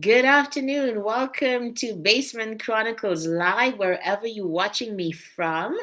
Good afternoon. Welcome to Basement Chronicles Live, wherever you're watching me from,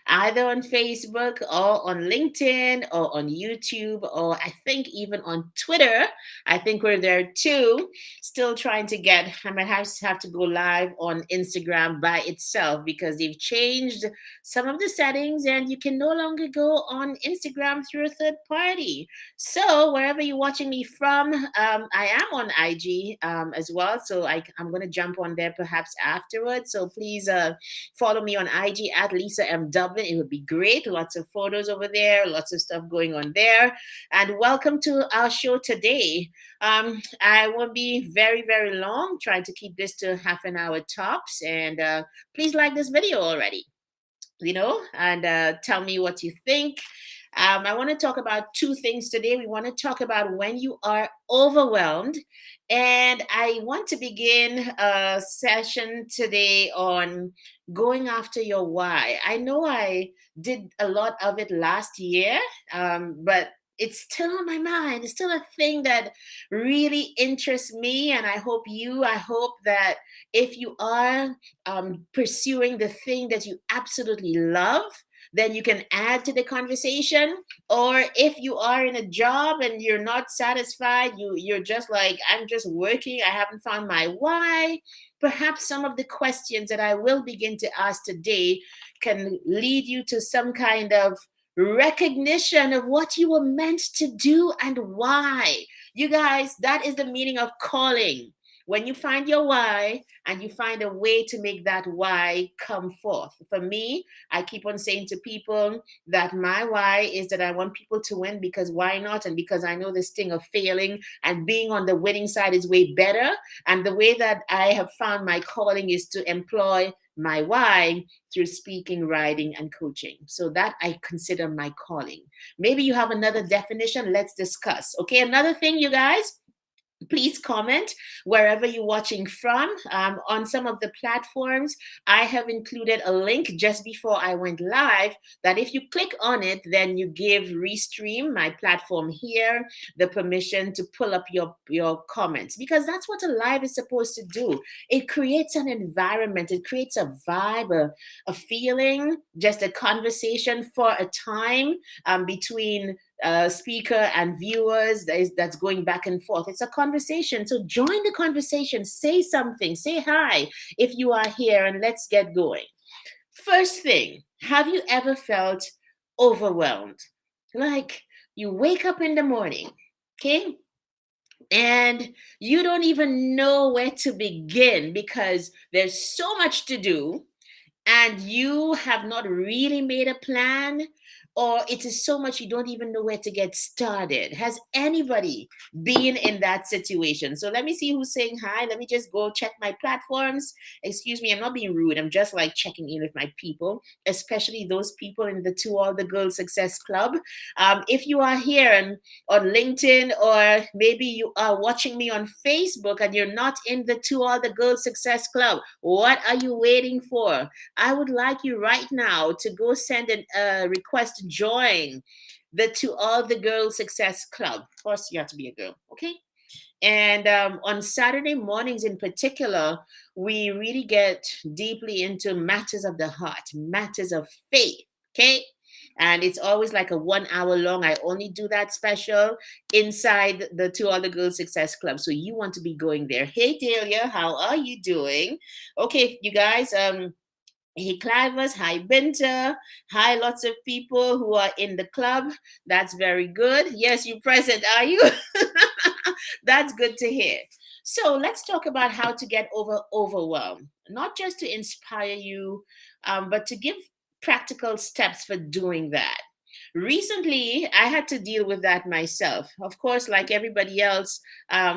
either on Facebook or on LinkedIn or on YouTube, or I think even on Twitter. I think we're there too. Still trying to get, I might have to go live on Instagram by itself because they've changed some of the settings and you can no longer go on Instagram through a third party. So wherever you're watching me from, I am on IG as well. So I'm going to jump on there perhaps afterwards. So please follow me on IG at Lisa M Dublin. It would be great. Lots of photos over there, lots of stuff going on there. And welcome to our show today. I won't be very long. Trying to keep this to half an hour tops. And please like this video already, and tell me what you think. I want to talk about two things today. We want to talk about when you are overwhelmed. And I want to begin a session today on going after your why. I know I did a lot of it last year, but it's still on my mind. It's still a thing that really interests me. And I hope that if you are pursuing the thing that you absolutely love, then you can add to the conversation. Or if you are in a job and you're not satisfied, you're just like, I'm just working, I haven't found my why. Perhaps some of the questions that I will begin to ask today can lead you to some kind of recognition of what you were meant to do and why. You guys, that is the meaning of calling. When you find your why and you find a way to make that why come forth. For me, I keep on saying to people that my why is that I want people to win, because why not? And because I know this thing of failing and being on the winning side is way better. And the way that I have found my calling is to employ my why through speaking, writing, and coaching. So that I consider my calling. Maybe you have another definition. Let's discuss. Okay, another thing, you guys. Please comment wherever you're watching from. On some of the platforms, I have included a link just before I went live that if you click on it, then you give Restream, my platform here, the permission to pull up your comments, because that's what a live is supposed to do. It creates an environment, it creates a vibe, a feeling, just a conversation for a time between speaker and viewers that's going back and forth. It's a conversation. So join the conversation. Say something. Say hi if you are here, and let's get going. First thing, have you ever felt overwhelmed? Like you wake up in the morning, okay? And you don't even know where to begin because there's so much to do and you have not really made a plan, or it is so much you don't even know where to get started. Has anybody been in that situation? So let me see who's saying hi. Let me just go check my platforms. Excuse me, I'm not being rude. I'm just like checking in with my people, especially those people in the To All the Girls Success Club. If you are here on LinkedIn, or maybe you are watching me on Facebook and you're not in the To All the Girls Success Club, what are you waiting for? I would like you right now to go send a request to join the To All the Girls Success Club. Of course, you have to be a girl, okay? And on Saturday mornings in particular, we really get deeply into matters of the heart, matters of faith, okay? And it's always like a 1 hour long. I only do that special inside the To All the Girls Success Club. So you want to be going there. Hey, Delia, how are you doing? Okay, you guys, hey, Clivers. Hi, Binta. Hi, lots of people who are in the club. That's very good. Yes, you present, are you? That's good to hear. So let's talk about how to get over overwhelmed, not just to inspire you, but to give practical steps for doing that. Recently, I had to deal with that myself. Of course, like everybody else, I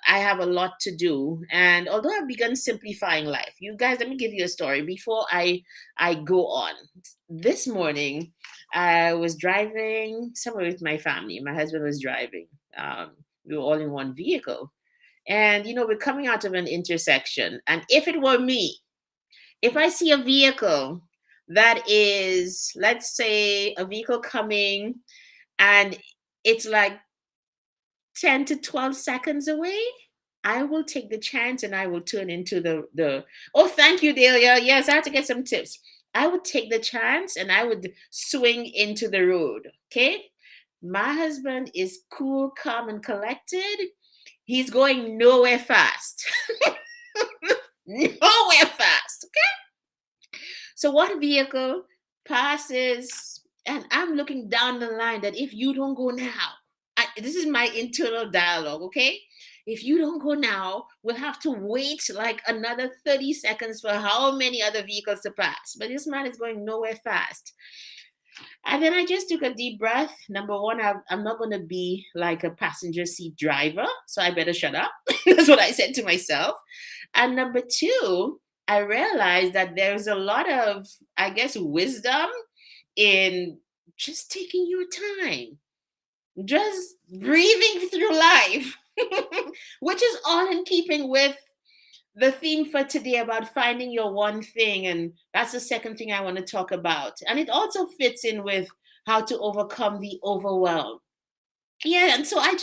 have a lot to do. And although I've begun simplifying life, you guys, let me give you a story before I go on. This morning, I was driving somewhere with my family. My husband was driving. We were all in one vehicle. And, we're coming out of an intersection. And if it were me, if I see a vehicle that is, let's say, a vehicle coming and it's like 10 to 12 seconds away, I will take the chance and I will turn into the oh, thank you, Delia. Yes, I have to get some tips. I would take the chance and I would swing into the road. Okay. My husband is cool, calm, and collected. He's going nowhere fast. Nowhere fast. So one vehicle passes, and I'm looking down the line that if you don't go now, this is my internal dialogue, okay? If you don't go now, we'll have to wait like another 30 seconds for how many other vehicles to pass. But this man is going nowhere fast. And then I just took a deep breath. Number one, I'm not going to be like a passenger seat driver, so I better shut up. That's what I said to myself. And number two, I realized that there's a lot of, I guess, wisdom in just taking your time, just breathing through life, which is all in keeping with the theme for today about finding your one thing. And that's the second thing I want to talk about. And it also fits in with how to overcome the overwhelm. Yeah, and so I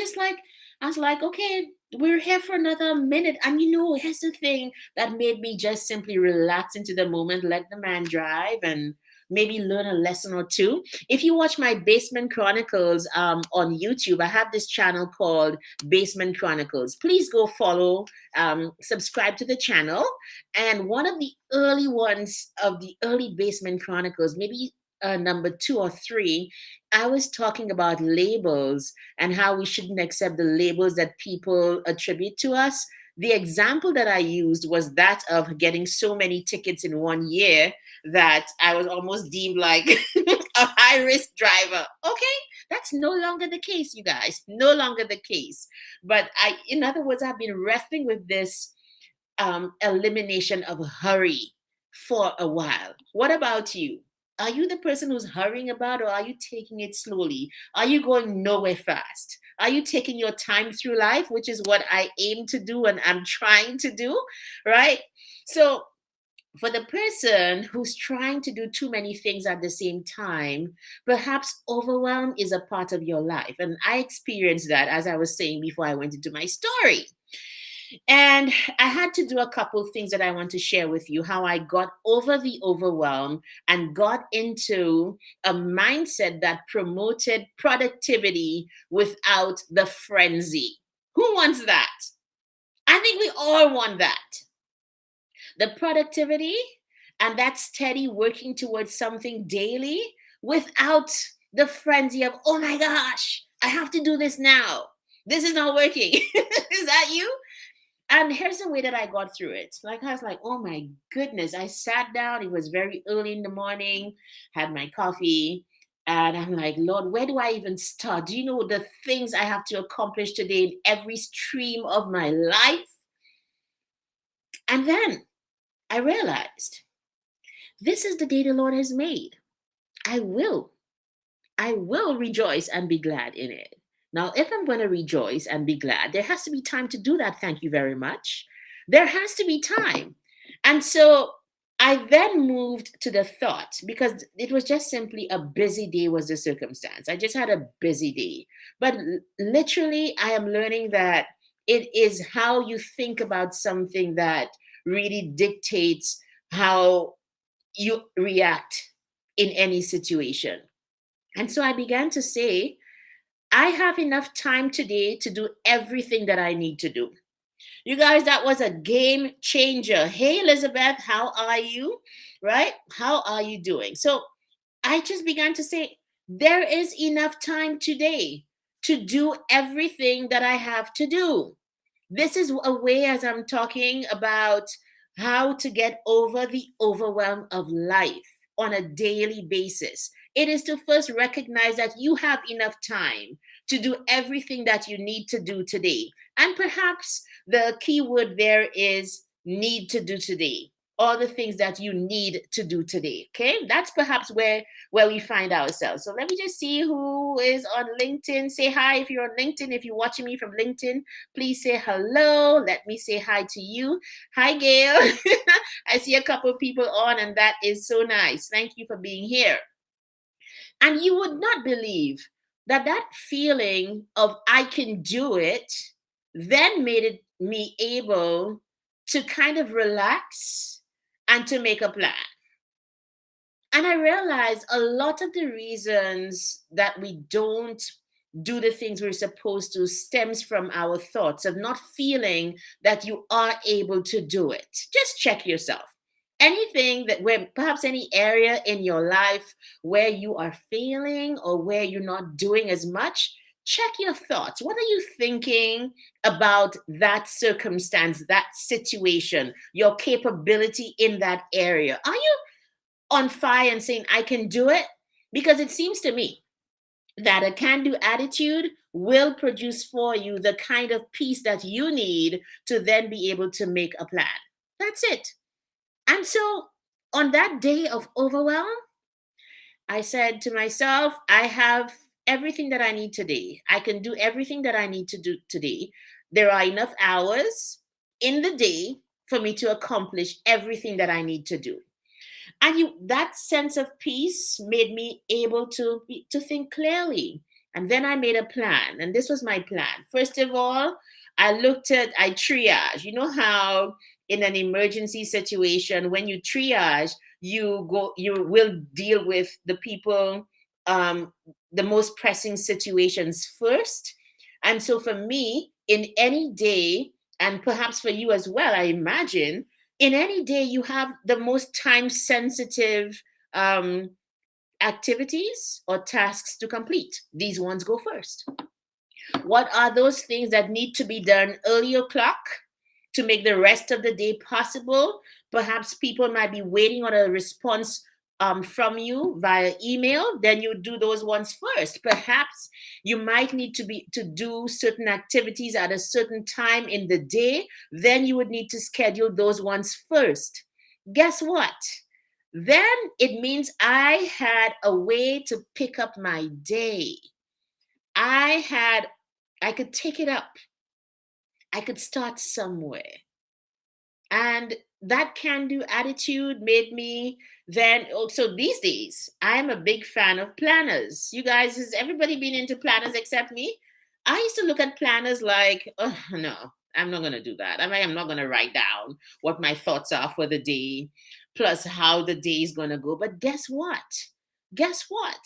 was like, okay, we're here for another minute. And here's the thing that made me just simply relax into the moment, let the man drive, and maybe learn a lesson or two. If you watch my Basement Chronicles on YouTube, I have this channel called Basement Chronicles. Please go follow, subscribe to the channel. And one of the early ones of the early Basement Chronicles, maybe number 2 or 3, I was talking about labels and how we shouldn't accept the labels that people attribute to us. The example that I used was that of getting so many tickets in one year that I was almost deemed like a high risk driver. Okay, that's no longer the case, you guys. No longer the case. But in other words, I've been wrestling with this elimination of hurry for a while. What about you? Are you the person who's hurrying about, or are you taking it slowly? Are you going nowhere fast? Are you taking your time through life, which is what I aim to do and I'm trying to do, right? So, for the person who's trying to do too many things at the same time, perhaps overwhelm is a part of your life. And I experienced that, as I was saying before I went into my story. And I had to do a couple things that I want to share with you, how I got over the overwhelm and got into a mindset that promoted productivity without the frenzy. Who wants that? I think we all want that. The productivity and that steady working towards something daily without the frenzy of, oh my gosh, I have to do this now. This is not working. Is that you? And here's the way that I got through it. Like, I was like, oh my goodness. I sat down. It was very early in the morning, had my coffee. And I'm like, Lord, where do I even start? Do you know the things I have to accomplish today in every stream of my life? And then I realized this is the day the Lord has made. I will. I will rejoice and be glad in it. Now, if I'm going to rejoice and be glad, there has to be time to do that. Thank you very much. There has to be time. And so I then moved to the thought, because it was just simply a busy day was the circumstance. I just had a busy day. But literally, I am learning that it is how you think about something that really dictates how you react in any situation. And so I began to say, I have enough time today to do everything that I need to do. You guys, that was a game changer. Hey, Elizabeth, how are you? Right? How are you doing? So I just began to say, there is enough time today to do everything that I have to do. This is a way, as I'm talking about how to get over the overwhelm of life on a daily basis. It is to first recognize that you have enough time to do everything that you need to do today. And perhaps the key word there is need to do today. All the things that you need to do today. Okay, that's perhaps where we find ourselves. So let me just see who is on LinkedIn. Say hi if you're on LinkedIn. If you're watching me from LinkedIn, please say hello. Let me say hi to you. Hi, Gail. I see a couple of people on, and that is so nice. Thank you for being here. And you would not believe that feeling of I can do it then made it me able to kind of relax and to make a plan. And I realized a lot of the reasons that we don't do the things we're supposed to stems from our thoughts of not feeling that you are able to do it. Just check yourself. Anything that where perhaps any area in your life where you are failing or where you're not doing as much, check your thoughts. What are you thinking about that circumstance, that situation, your capability in that area? Are you on fire and saying, I can do it? Because it seems to me that a can do attitude will produce for you the kind of peace that you need to then be able to make a plan. That's it. And so on that day of overwhelm, I said to myself, I have everything that I need today. I can do everything that I need to do today. There are enough hours in the day for me to accomplish everything that I need to do. And that sense of peace made me able to think clearly. And then I made a plan, and this was my plan. First of all, I triage. You know how in an emergency situation, when you triage, you will deal with the people, um, the most pressing situations first. And so for me, in any day, and perhaps for you as well, I imagine, in any day you have the most time sensitive um, activities or tasks to complete. These ones go first. What are those things that need to be done early o'clock to make the rest of the day possible? Perhaps people might be waiting on a response from you via email. Then you do those ones first. Perhaps you might need to do certain activities at a certain time in the day. Then you would need to schedule those ones first. Guess what? Then it means I had a way to pick up my day. I had I could take it up. I could start somewhere. And that can do attitude made me then also these days, I'm a big fan of planners. You guys, has everybody been into planners except me? I used to look at planners like, oh, no, I'm not going to do that. I'm not going to write down what my thoughts are for the day, plus how the day is going to go. But guess what? Guess what?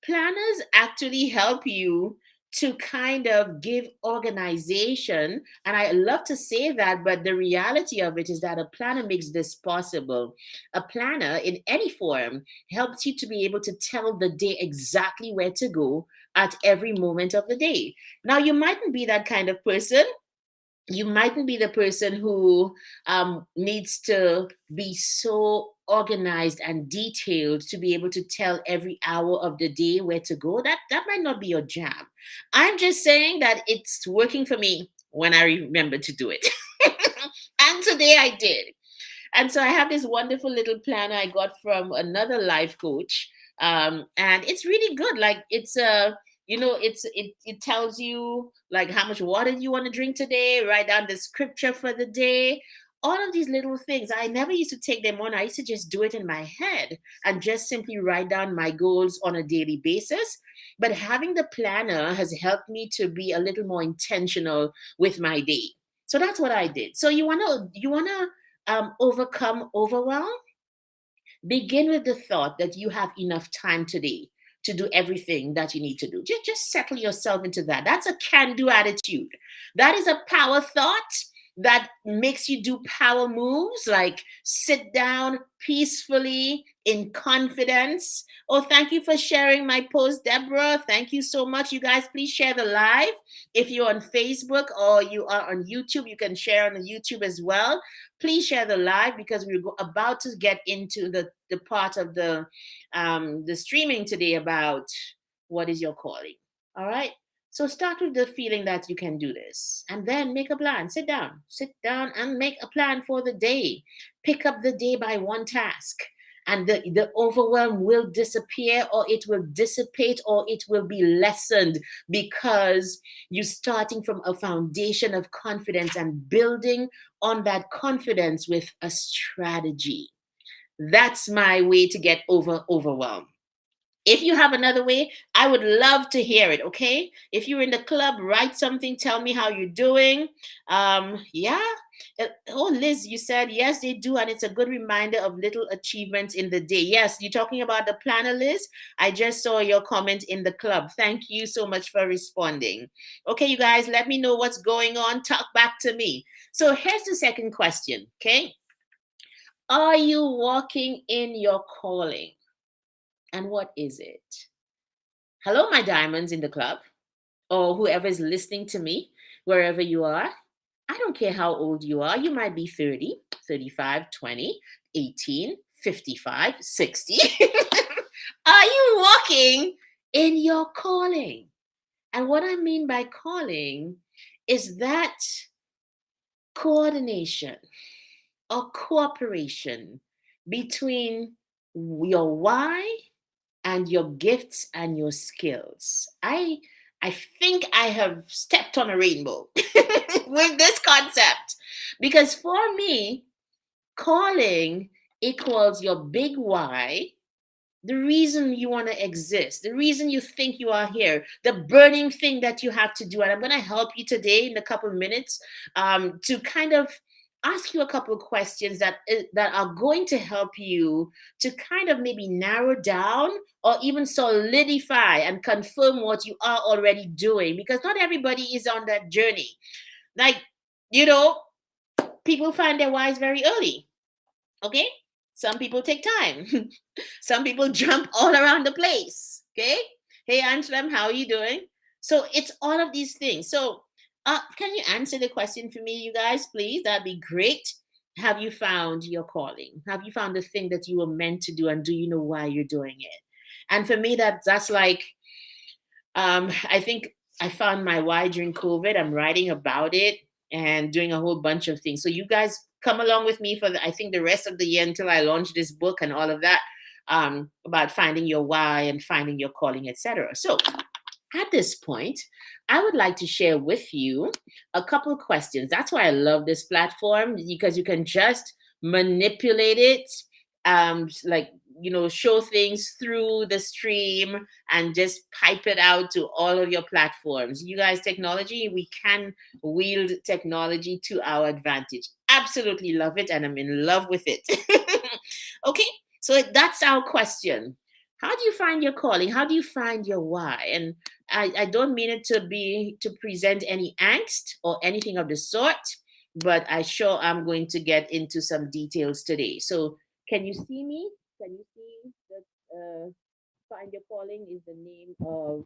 Planners actually help you to kind of give organization. And I love to say that, but the reality of it is that a planner makes this possible. A planner in any form helps you to be able to tell the day exactly where to go at every moment of the day. Now, you mightn't be that kind of person. You mightn't be the person who needs to be so organized and detailed to be able to tell every hour of the day where to go. That might not be your jam. I'm just saying that it's working for me when I remember to do it. And today I did. And so I have this wonderful little planner I got from another life coach. And it's really good. Like it's a, it tells you like how much water you want to drink today, write down the scripture for the day. All of these little things, I never used to take them on. I used to just do it in my head and just simply write down my goals on a daily basis. But having the planner has helped me to be a little more intentional with my day. So that's what I did. So you wanna overcome overwhelm, begin with the thought that you have enough time today to do everything that you need to do. Just settle yourself into that. That's a can do attitude. That is a power thought that makes you do power moves like sit down peacefully in confidence. Oh, thank you for sharing my post, Deborah. Thank you so much. You guys, please share the live. If you're on Facebook or you are on YouTube, you can share on the YouTube as well. Please share the live because we're about to get into the part of the streaming today about what is your calling. All right. So start with the feeling that you can do this and then make a plan. Sit down and make a plan for the day. Pick up the day by one task and the overwhelm will disappear or it will dissipate or it will be lessened because you're starting from a foundation of confidence and building on that confidence with a strategy. That's my way to get over overwhelmed. If you have another way, I would love to hear it. Okay, if you're in the club, write something, tell me how you're doing. Yeah. Oh, Liz, you said yes, they do, and it's a good reminder of little achievements in the day. Yes, you're talking about the planner, Liz. I just saw your comment in the club. Thank you so much for responding. Okay, you guys, let me know what's going on. Talk back to me. So here's the second question. Okay, are you walking in your calling, and what is it? Hello, my diamonds in the club, or whoever is listening to me, wherever you are. I don't care how old you are. You might be 30, 35, 20, 18, 55, 60. Are you walking in your calling? And what I mean by calling is that coordination or cooperation between your why and your gifts and your skills. I think I have stepped on a rainbow with this concept, because for me, calling equals your big why, the reason you want to exist, the reason you think you are here, the burning thing that you have to do. And I'm going to help you today in a couple of minutes to kind of ask you a couple of questions that are going to help you to kind of maybe narrow down or even solidify and confirm what you are already doing, because not everybody is on that journey. Like, you know, people find their whys very early. Okay, some people take time. Some people jump all around the place. Okay. Hey, Anselm, how are you doing? So it's all of these things. So can you answer the question for me, you guys, please? That'd be great. Have you found your calling? Have you found the thing that you were meant to do, and do you know why you're doing it? And for me, that's like, I think I found my why during COVID. I'm writing about it and doing a whole bunch of things. So you guys come along with me for I think the rest of the year until I launch this book and all of that, about finding your why and finding your calling, etc. So at this point, I would like to share with you a couple of questions. That's why I love this platform, because you can just manipulate it, like, show things through the stream and just pipe it out to all of your platforms. You guys, technology, we can wield technology to our advantage. Absolutely love it, and I'm in love with it. Okay, so that's our question. How do you find your calling? How do you find your why? And I don't mean it to present any angst or anything of the sort, but I sure am going to get into some details today. So can you see me? Can you see that Find Your Calling is the name of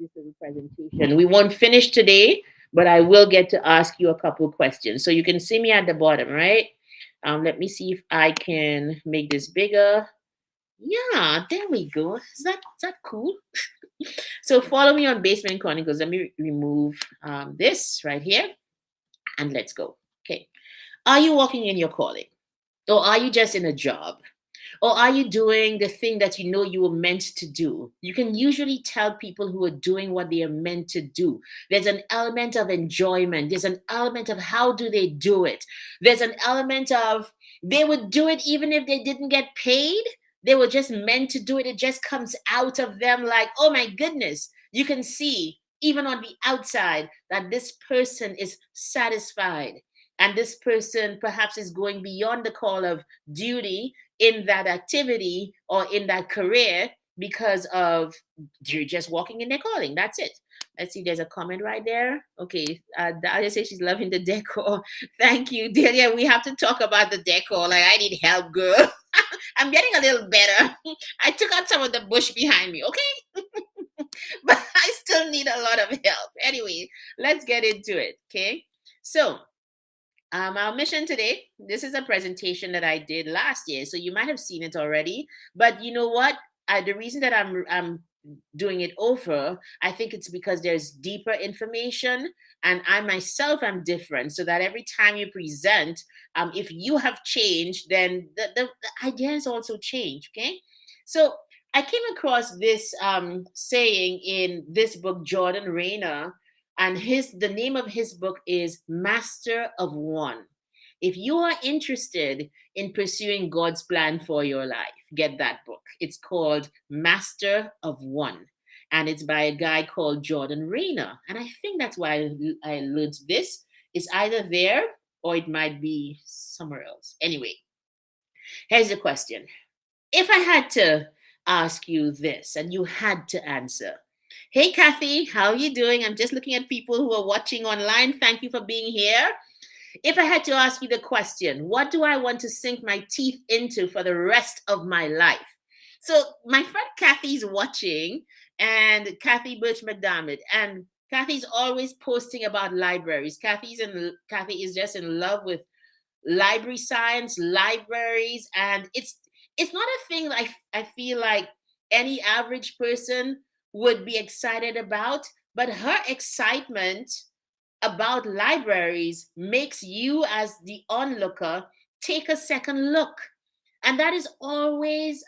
this little presentation. We won't finish today, but I will get to ask you a couple questions. So you can see me at the bottom, right? Let me see if I can make this bigger. Yeah, there we go. Is that cool? So follow me on Basement Chronicles. Let me remove this right here, and let's go. Okay. Are you walking in your calling? Or are you just in a job? Or are you doing the thing that you know you were meant to do? You can usually tell people who are doing what they are meant to do. There's an element of enjoyment. There's an element of how do they do it. There's an element of they would do it even if they didn't get paid. They were just meant to do it. It just comes out of them like, oh my goodness. You can see even on the outside that this person is satisfied. And this person perhaps is going beyond the call of duty in that activity or in that career because of you're just walking in their calling. That's it. Let's see, there's a comment right there. Okay, Dahlia says she's loving the decor. Thank you, Delia. We have to talk about the decor. Like, I need help, girl. I'm getting a little better. I took out some of the bush behind me, okay? But I still need a lot of help. Anyway, let's get into it, okay? So, our mission today, this is a presentation that I did last year, so you might have seen it already. But you know what? The reason that I'm doing it over, I think it's because there's deeper information, and I myself am different. So that every time you present, if you have changed, then the ideas also change. Okay, so I came across this saying in this book, Jordan Rayner, and the name of his book is Master of One. If you are interested in pursuing God's plan for your life, get that book. It's called Master of One, and it's by a guy called Jordan Rayner. And I think that's why I learned this. It's either there or it might be somewhere else. Anyway, here's the question. If I had to ask you this and you had to answer, hey Kathy, how are you doing? I'm just looking at people who are watching online. Thank you for being here. If I had to ask you the question, what do I want to sink my teeth into for the rest of my life? So my friend Kathy's watching, and Kathy Birch McDermott, and Kathy's always posting about libraries. Kathy is just in love with library science, libraries, and it's not a thing that I feel like any average person would be excited about, but her excitement about libraries makes you as the onlooker take a second look, and that is always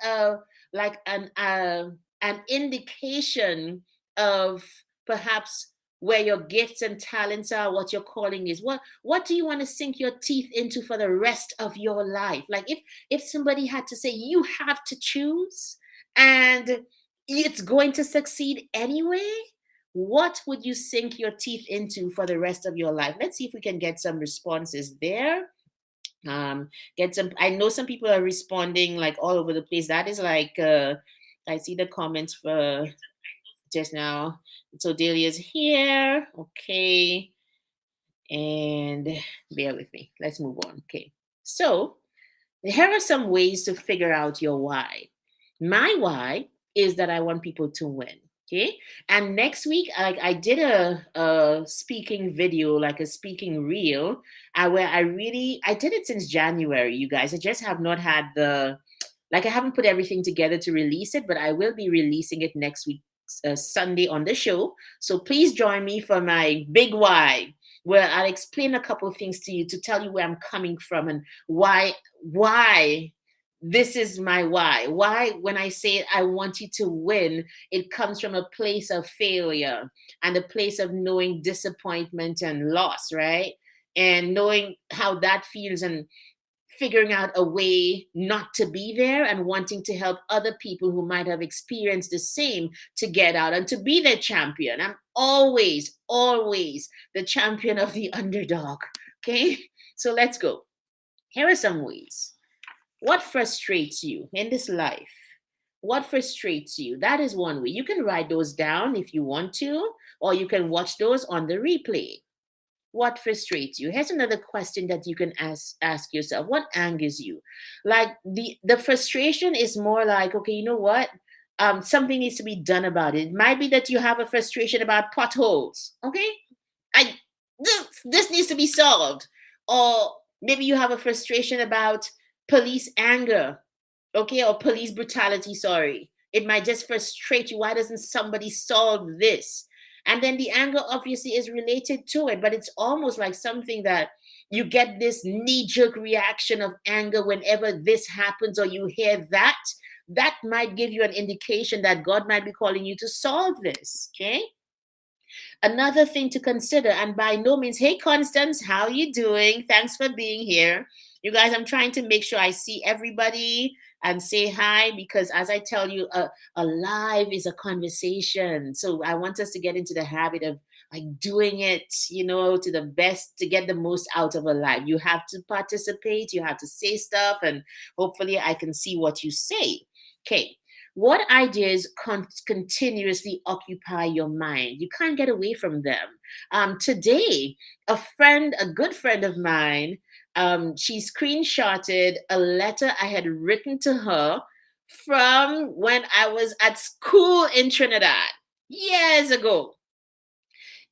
like an indication of perhaps where your gifts and talents are, what your calling is. What do you want to sink your teeth into for the rest of your life? Like if somebody had to say you have to choose and it's going to succeed anyway, what would you sink your teeth into for the rest of your life? Let's see if we can get some responses there. Get some. I know some people are responding like all over the place. That is like I see the comments for just now. So Delia's here. Okay. And bear with me. Let's move on. Okay. So here are some ways to figure out your why. My why is that I want people to win. Okay. And next week, I did a speaking video, like a speaking reel, where I did it since January, you guys. I just have not had I haven't put everything together to release it, but I will be releasing it next week, Sunday on the show. So please join me for my big why, where I'll explain a couple of things to you to tell you where I'm coming from and why this is my why. Why, when I say I want you to win, it comes from a place of failure and a place of knowing disappointment and loss, right? And knowing how that feels and figuring out a way not to be there and wanting to help other people who might have experienced the same to get out and to be their champion. I'm always, always the champion of the underdog. Okay, so let's go. Here are some ways. What frustrates you in this life? What frustrates you? That is one way. You can write those down if you want to, or you can watch those on the replay. What frustrates you? Here's another question that you can ask yourself. What angers you? Like the frustration is more like, okay, you know what? Something needs to be done about it. It might be that you have a frustration about potholes. Okay, I this needs to be solved. Or maybe you have a frustration about police anger, okay, or police brutality, sorry. It might just frustrate you. Why doesn't somebody solve this? And then the anger obviously is related to it, but it's almost like something that you get this knee-jerk reaction of anger whenever this happens or you hear that. That might give you an indication that God might be calling you to solve this, okay? Another thing to consider, and by no means, hey Constance, how you doing? Thanks for being here. You guys, I'm trying to make sure I see everybody and say hi, because as I tell you, a live is a conversation. So I want us to get into the habit of like doing it, to the best, to get the most out of a live. You have to participate, you have to say stuff, and hopefully I can see what you say. Okay. What ideas continuously occupy your mind? You can't get away from them. Today, a good friend of mine, she screenshotted a letter I had written to her from when I was at school in Trinidad years ago.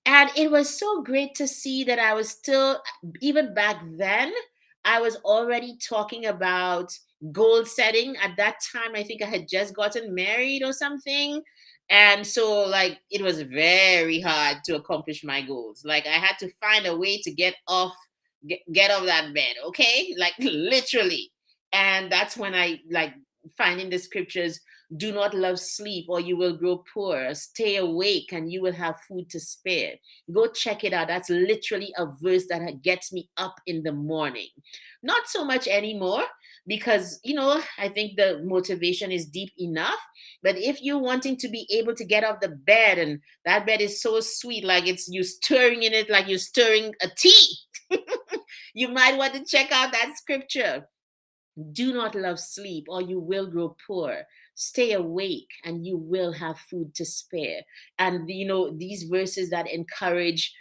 And it was so great to see that I was still, even back then, I was already talking about goal setting. At that time, I think I had just gotten married or something. And so, like, it was very hard to accomplish my goals. Like, I had to find a way to get off that bed, okay? Like, literally. And that's when I, like, finding the scriptures, Do not love sleep or you will grow poor. Stay awake and you will have food to spare. Go check it out. That's literally a verse that gets me up in the morning. Not so much anymore because, I think the motivation is deep enough. But if you're wanting to be able to get off the bed and that bed is so sweet, like it's you stirring in it, like you're stirring a tea, you might want to check out that scripture. Do not love sleep, or you will grow poor. Stay awake, and you will have food to spare. And these verses that encourage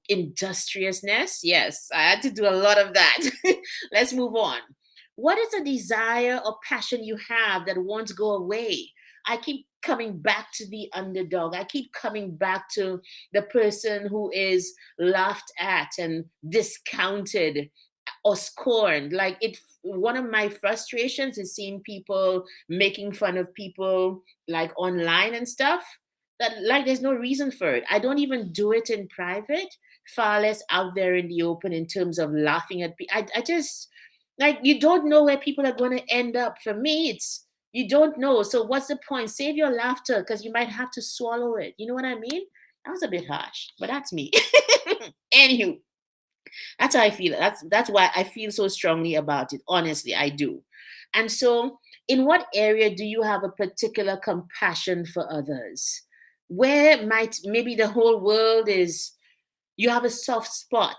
industriousness. Yes, I had to do a lot of that. Let's move on. What is a desire or passion you have that won't go away? I keep coming back to the underdog. I keep coming back to the person who is laughed at and discounted or scorned. Like it, one of my frustrations is seeing people making fun of people like online and stuff, that like there's no reason for it. I don't even do it in private, far less out there in the open in terms of laughing at people. I just, like, you don't know where people are going to end up. For me, it's, you don't know. So what's the point? Save your laughter because you might have to swallow it. You know what I mean? That was a bit harsh, but that's me. Anywho, that's how I feel. That's why I feel so strongly about it. Honestly, I do. And so, in what area do you have a particular compassion for others? Where might maybe the whole world is, you have a soft spot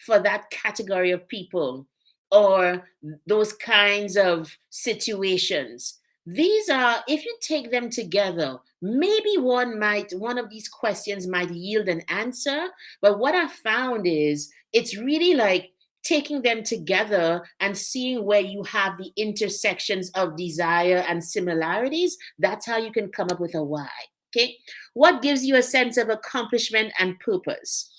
for that category of people or those kinds of situations. These are, if you take them together, maybe one of these questions might yield an answer. But what I found is it's really like taking them together and seeing where you have the intersections of desire and similarities. That's how you can come up with a why. Okay. What gives you a sense of accomplishment and purpose?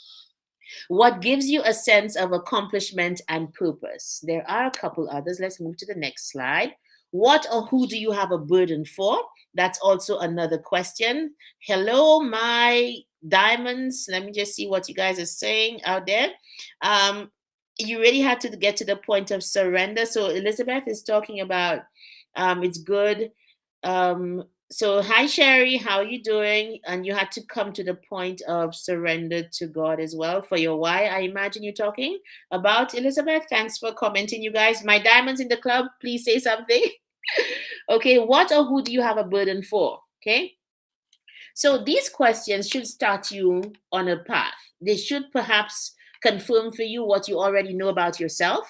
What gives you a sense of accomplishment and purpose? There are a couple others. Let's move to the next slide. What or who do you have a burden for? That's also another question. Hello, my diamonds. Let me just see what you guys are saying out there. Um, you really had to get to the point of surrender. So Elizabeth is talking about it's good. So hi Sherry, how are you doing? And you had to come to the point of surrender to God as well for your why. I imagine you're talking about Elizabeth. Thanks for commenting, you guys. My diamonds in the club, please say something. Okay, what or who do you have a burden for? Okay. So these questions should start you on a path. They should perhaps confirm for you what you already know about yourself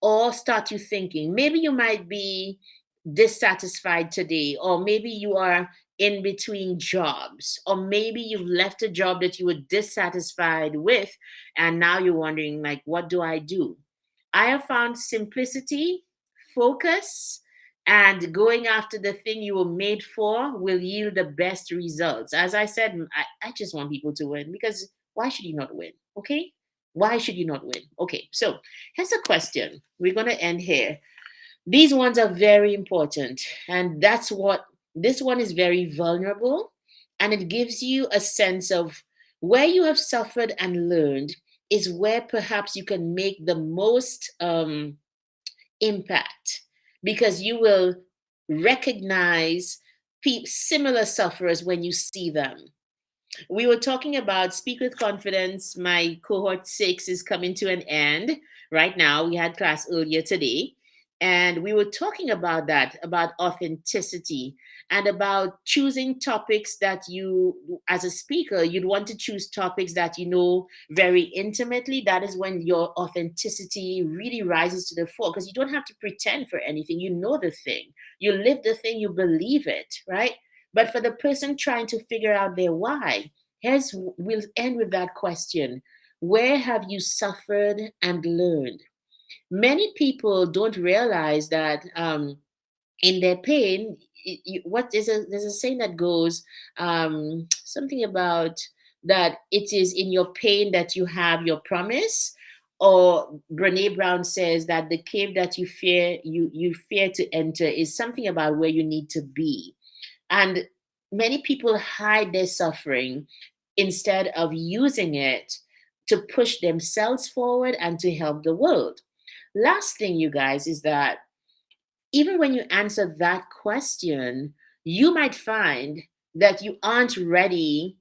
or start you thinking. Maybe you might be dissatisfied today, or maybe you are in between jobs, or maybe you've left a job that you were dissatisfied with, and now you're wondering, like, what do I do? I have found simplicity, focus, and going after the thing you were made for will yield the best results. As I said, I just want people to win because why should you not win? Okay? Why should you not win? Okay, so here's a question. We're going to end here. These ones are very important. And that's what this one is, very vulnerable. And it gives you a sense of where you have suffered and learned is where perhaps you can make the most impact because you will recognize similar sufferers when you see them. We were talking about Speak with Confidence. My cohort 6 is coming to an end right now. We had class earlier today. And we were talking about that, about authenticity and about choosing topics that you, as a speaker, you'd want to choose topics that you know very intimately. That is when your authenticity really rises to the fore because you don't have to pretend for anything. You know the thing, you live the thing, you believe it, right? But for the person trying to figure out their why, we'll end with that question. Where have you suffered and learned? Many people don't realize that in their pain, what there's a saying that goes something about that it is in your pain that you have your promise. Or Brene Brown says that the cave that you fear to enter is something about where you need to be. And many people hide their suffering instead of using it to push themselves forward and to help the world. Last thing, you guys, is that even when you answer that question, you might find that you aren't ready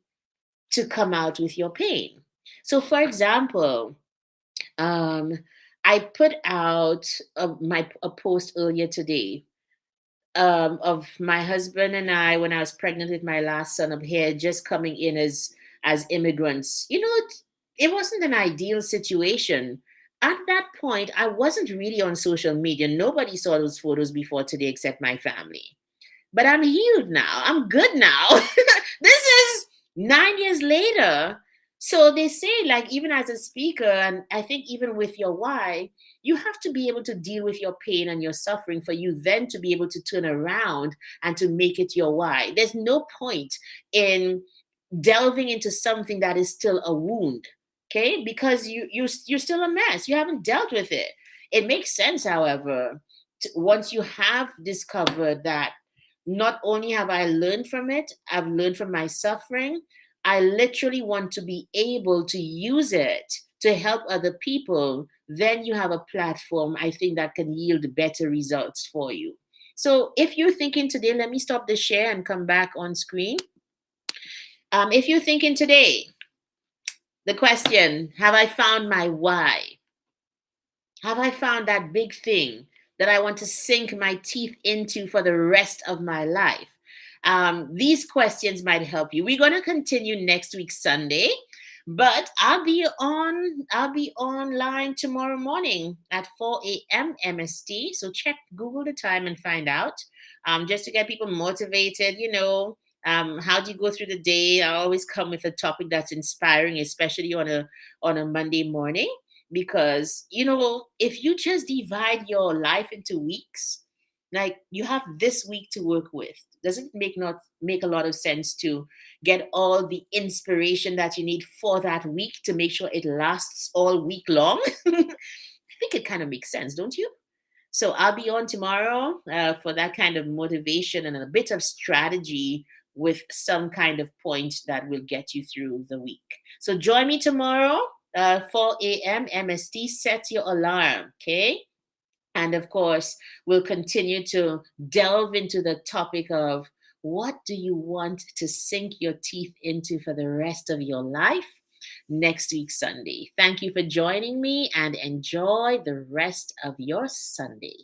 to come out with your pain. So, for example, um, I put out a post earlier today of my husband and I when I was pregnant with my last son up here, just coming in as immigrants. It wasn't an ideal situation. At that point, I wasn't really on social media. Nobody saw those photos before today except my family. But I'm healed now. I'm good now. This is 9 years later. So they say, like, even as a speaker, and I think even with your why, you have to be able to deal with your pain and your suffering for you then to be able to turn around and to make it your why. There's no point in delving into something that is still a wound, okay, because you're still a mess, you haven't dealt with it. It makes sense, however, once you have discovered that not only have I learned from it, I've learned from my suffering, I literally want to be able to use it to help other people, then you have a platform, I think, that can yield better results for you. So if you're thinking today, let me stop the share and come back on screen. If you're thinking today, the question, have I found my why? Have I found that big thing that I want to sink my teeth into for the rest of my life? These questions might help you. We're going to continue next week, Sunday, but I'll be online tomorrow morning at 4 a.m. MST. So check Google the time and find out. Just to get people motivated, how do you go through the day? I always come with a topic that's inspiring, especially on a Monday morning, because if you just divide your life into weeks, like you have this week to work with, doesn't not make a lot of sense to get all the inspiration that you need for that week to make sure it lasts all week long? I think it kind of makes sense, don't you? So I'll be on tomorrow for that kind of motivation and a bit of strategy with some kind of point that will get you through the week. So join me tomorrow, 4 a.m. MST. Set your alarm, okay? And of course, we'll continue to delve into the topic of what do you want to sink your teeth into for the rest of your life next week, Sunday. Thank you for joining me and enjoy the rest of your Sunday.